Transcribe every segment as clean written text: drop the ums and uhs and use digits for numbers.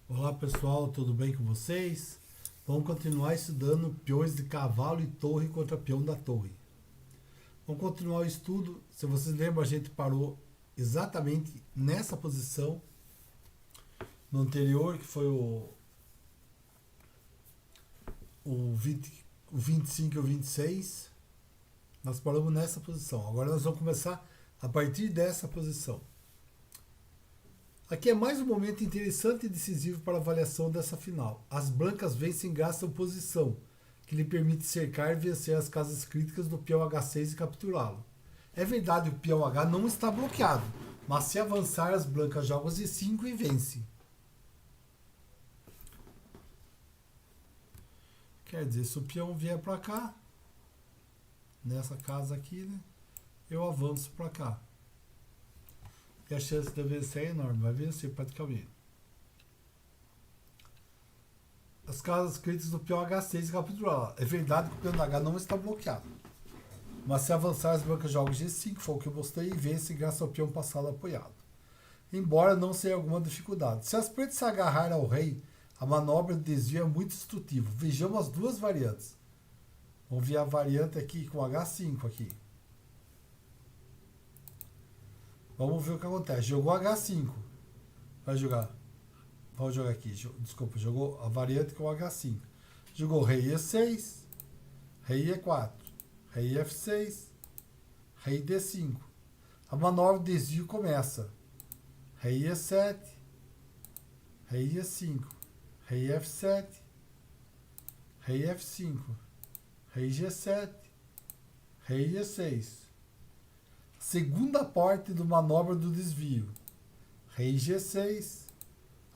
Olá pessoal, tudo bem com vocês? Vamos continuar estudando peões de cavalo e torre contra peão da torre. Vamos continuar o estudo. Se vocês lembram, a gente parou exatamente nessa posição no anterior, que foi o 20, o 25 e o 26. Nós paramos nessa posição. Agora nós vamos começar a partir dessa posição. Aqui é mais um momento interessante e decisivo para a avaliação dessa final. As brancas vencem graças à posição, que lhe permite cercar e vencer as casas críticas do peão H6 e capturá-lo. É verdade que o peão H não está bloqueado, mas se avançar as brancas jogam Z5 e vence. Quer dizer, se o peão vier para cá, nessa casa aqui, né, eu avanço para cá. E a chance de vencer é enorme, vai vencer praticamente. As casas críticas do peão H6 capturar. É verdade que o peão H não está bloqueado. Mas se avançar, as brancas jogam G5, foi o que eu mostrei, e vence graças ao peão passado apoiado. Embora não seja alguma dificuldade. Se as pretas se agarrarem ao rei, a manobra de desvio é muito instrutiva. Vejamos as duas variantes. Vamos ver a variante aqui com H5 aqui. Vamos ver o que acontece. Jogou H5. Vai jogar. Vamos jogar aqui. Desculpa, jogou a variante com H5. Jogou rei E6, rei E4, rei F6, rei D5. A manobra de desvio começa. Rei E7, rei E5, rei F7, rei F5, rei G7, rei E6. Segunda parte do manobra do desvio. Rei G6,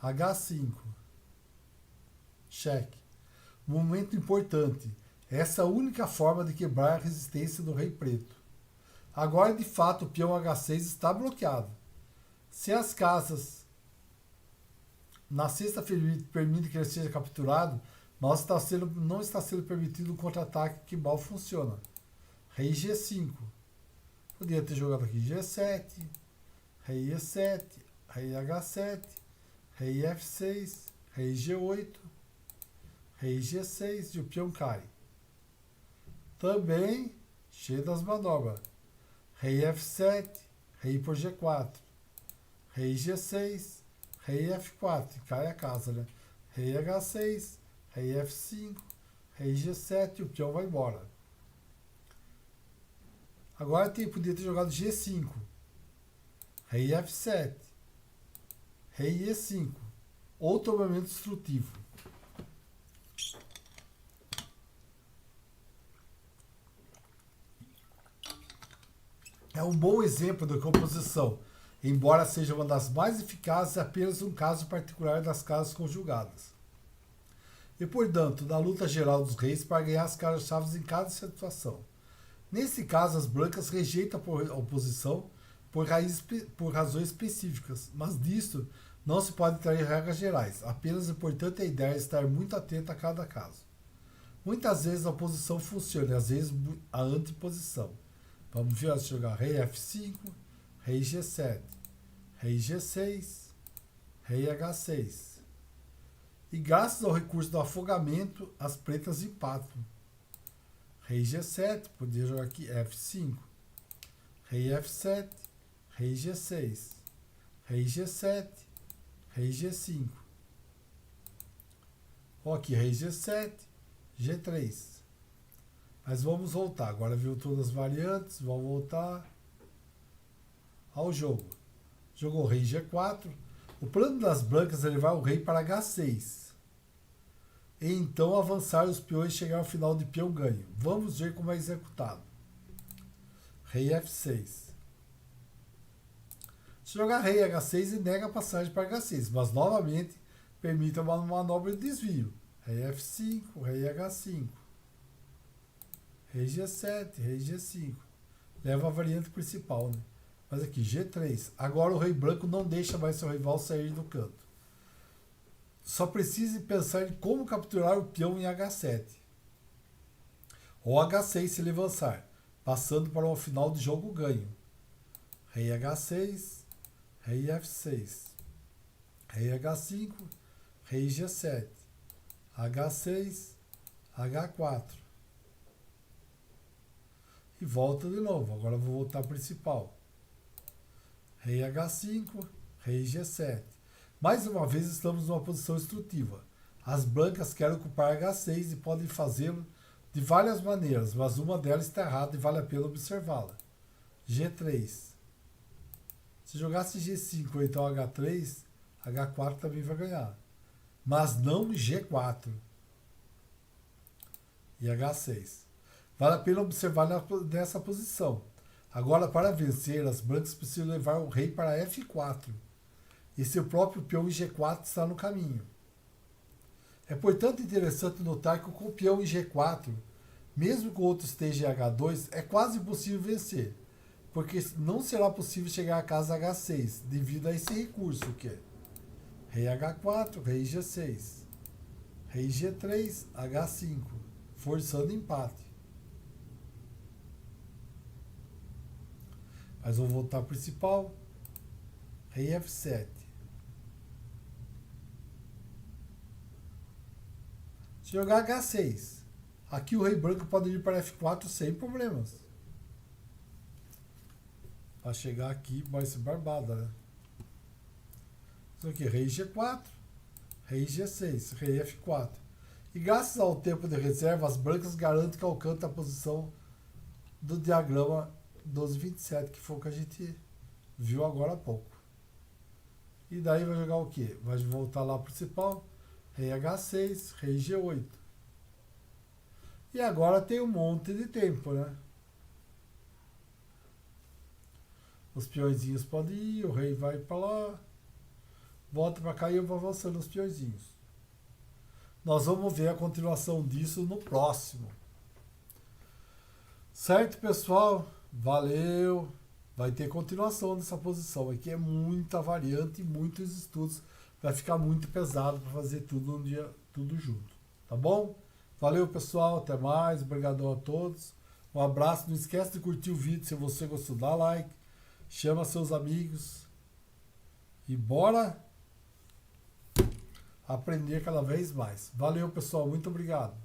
H5. Cheque. Momento importante. Essa é a única forma de quebrar a resistência do rei preto. Agora, de fato, o peão H6 está bloqueado. Se as casas na sexta permitem que ele seja capturado, mas não está sendo permitido um contra-ataque que mal funciona. Rei G5. Podia ter jogado aqui G7, rei E7, rei H7, rei F6, rei G8, rei G6 e o peão cai. Também cheio das manobras. Rei F7, rei por G4, rei G6, rei F4, e cai a casa, né? Rei H6, rei F5, rei G7 e o peão vai embora. Agora podia ter jogado G5, rei F7, rei E5, outro movimento destrutivo. É um bom exemplo da composição, embora seja uma das mais eficazes, é apenas um caso particular das casas conjugadas. E, portanto, na luta geral dos reis para ganhar as caras-chave em cada situação. Nesse caso, as brancas rejeitam a oposição por razões específicas, mas disto não se pode trair regras gerais. Apenas o importante é a ideia de estar muito atento a cada caso. Muitas vezes a oposição funciona, e às vezes a anteposição. Vamos ver se jogar rei F5, rei G7, rei G6, rei H6. E graças ao recurso do afogamento, as pretas empatam. Rei G7, podia jogar aqui F5, rei F7, rei G6, rei G7, rei G5. Ó, aqui rei G7, G3. Mas vamos voltar. Agora viu todas as variantes, vamos voltar ao jogo. Jogou rei G4. O plano das brancas é levar o rei para H6. E então avançar os peões e chegar ao final de peão ganho. Vamos ver como é executado. Rei F6. Se jogar rei H6 e nega a passagem para H6, mas novamente permite uma manobra de desvio. Rei F5, rei H5. Rei G7, rei G5. Leva a variante principal, né? Mas aqui, G3. Agora o rei branco não deixa mais seu rival sair do canto. Só precisa pensar em como capturar o peão em H7. Ou H6 se ele avançar, passando para um final de jogo ganho. Rei H6, rei F6, rei H5, rei G7, H6, H4. E volta de novo. Agora eu vou voltar ao principal. Rei H5, rei G7. Mais uma vez estamos numa posição instrutiva. As brancas querem ocupar H6 e podem fazê-lo de várias maneiras, mas uma delas está errada e vale a pena observá-la. G3. Se jogasse G5 ou então H3, H4 também vai ganhar. Mas não G4 e H6. Vale a pena observar nessa posição. Agora, para vencer, as brancas precisam levar o rei para F4. E seu próprio peão em G4 está no caminho. É, portanto, interessante notar que com o peão em G4, mesmo que o outro esteja em H2, é quase impossível vencer, porque não será possível chegar à casa H6, devido a esse recurso que é rei H4, rei G6, rei G3, H5, forçando empate. Mas vou voltar ao principal, rei F7. Se jogar H6, aqui o rei branco pode ir para F4 sem problemas. Para chegar aqui vai ser barbada, né? Isso aqui, rei G4, rei G6, rei F4. E graças ao tempo de reserva, as brancas garantem que alcançam a posição do diagrama 1227, que foi o que a gente viu agora há pouco. E daí vai jogar o quê? Vai voltar lá ao principal, rei H6, rei G8. E agora tem um monte de tempo, né? Os peõezinhos podem ir, o rei vai para lá, volta para cá e eu vou avançando os peõezinhos. Nós vamos ver a continuação disso no próximo. Certo, pessoal? Valeu! Vai ter continuação dessa posição. Aqui é muita variante e muitos estudos. Vai ficar muito pesado para fazer tudo um dia, tudo junto. Tá bom? Valeu, pessoal. Até mais. Obrigadão a todos. Um abraço. Não esquece de curtir o vídeo se você gostou. Dá like. Chama seus amigos. E bora aprender cada vez mais. Valeu, pessoal. Muito obrigado.